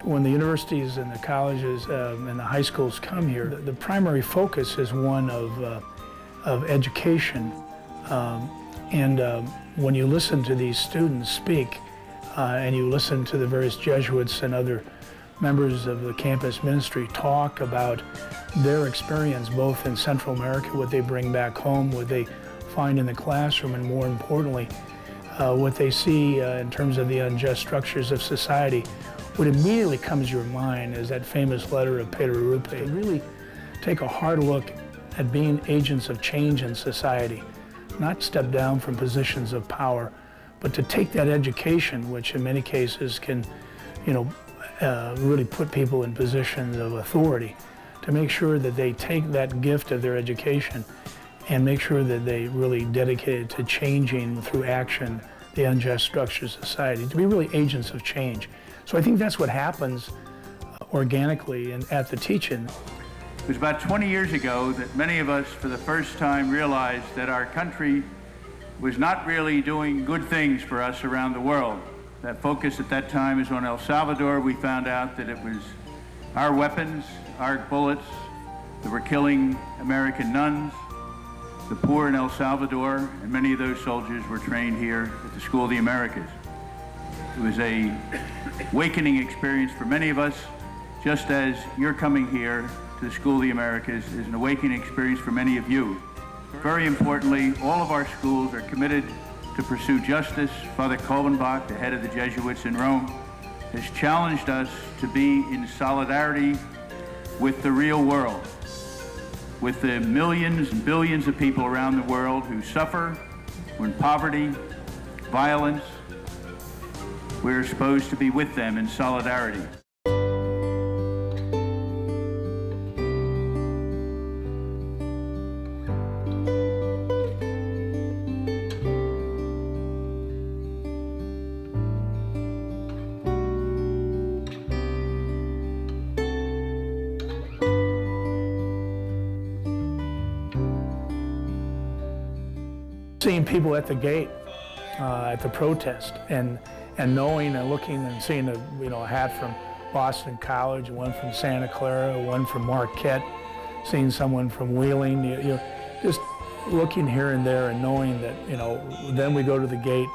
When the universities and the colleges and the high schools come here, the primary focus is one of education. When you listen to these students speak and you listen to the various Jesuits and other members of the campus ministry talk about their experience both in Central America, what they bring back home, what they find in the classroom, and more importantly, what they see in terms of the unjust structures of society, what immediately comes to your mind is that famous letter of Pedro Rupe. Really take a hard look at being agents of change in society, not step down from positions of power, but to take that education, which in many cases can, really put people in positions of authority, to make sure that they take that gift of their education and make sure that they really dedicate it to changing through action the unjust structures of society, to be really agents of change. So I think that's what happens organically and at the Teach-In. It was about 20 years ago that many of us for the first time realized that our country was not really doing good things for us around the world. That focus at that time is on El Salvador. We found out that it was our weapons, our bullets that were killing American nuns, the poor in El Salvador, and many of those soldiers were trained here at the School of the Americas. It was an awakening experience for many of us, just as you're coming here to the School of the Americas is an awakening experience for many of you. Very importantly, all of our schools are committed to pursue justice. Father Kolbenbach, the head of the Jesuits in Rome, has challenged us to be in solidarity with the real world, with the millions and billions of people around the world who suffer, who are in poverty, violence. We're supposed to be with them in solidarity. Seeing people at the gate, at the protest, and knowing and looking and seeing a hat from Boston College, one from Santa Clara, one from Marquette, seeing someone from Wheeling, just looking here and there and knowing that, then we go to the gate,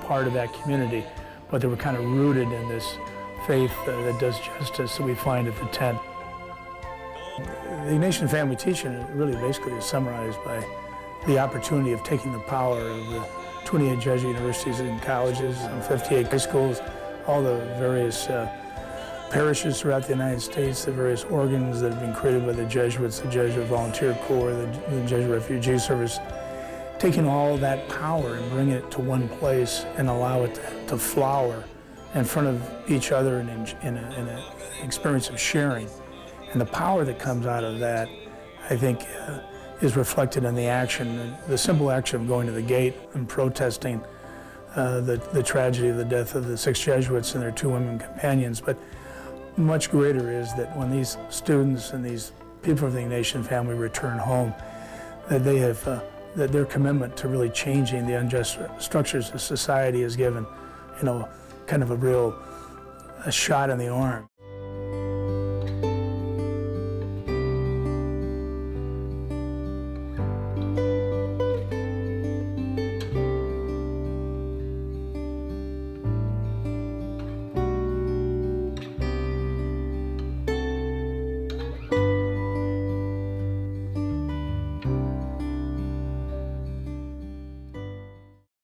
part of that community, but they were kind of rooted in this faith that does justice that we find at the tent. The Ignatian Family Teach-In really basically is summarized by the opportunity of taking the power of the 28 Jesuit universities and colleges and 58 high schools, all the various parishes throughout the United States, the various organs that have been created by the Jesuits, the Jesuit Volunteer Corps, the Jesuit Refugee Service, taking all that power and bringing it to one place and allow it to flower in front of each other in an experience of sharing. And the power that comes out of that, I think, is reflected in the action, the simple action of going to the gate and protesting the tragedy of the death of the 6 Jesuits and their 2 women companions. But much greater is that when these students and these people of the Ignatian family return home, that they have, that their commitment to really changing the unjust structures of society is given, kind of a shot in the arm.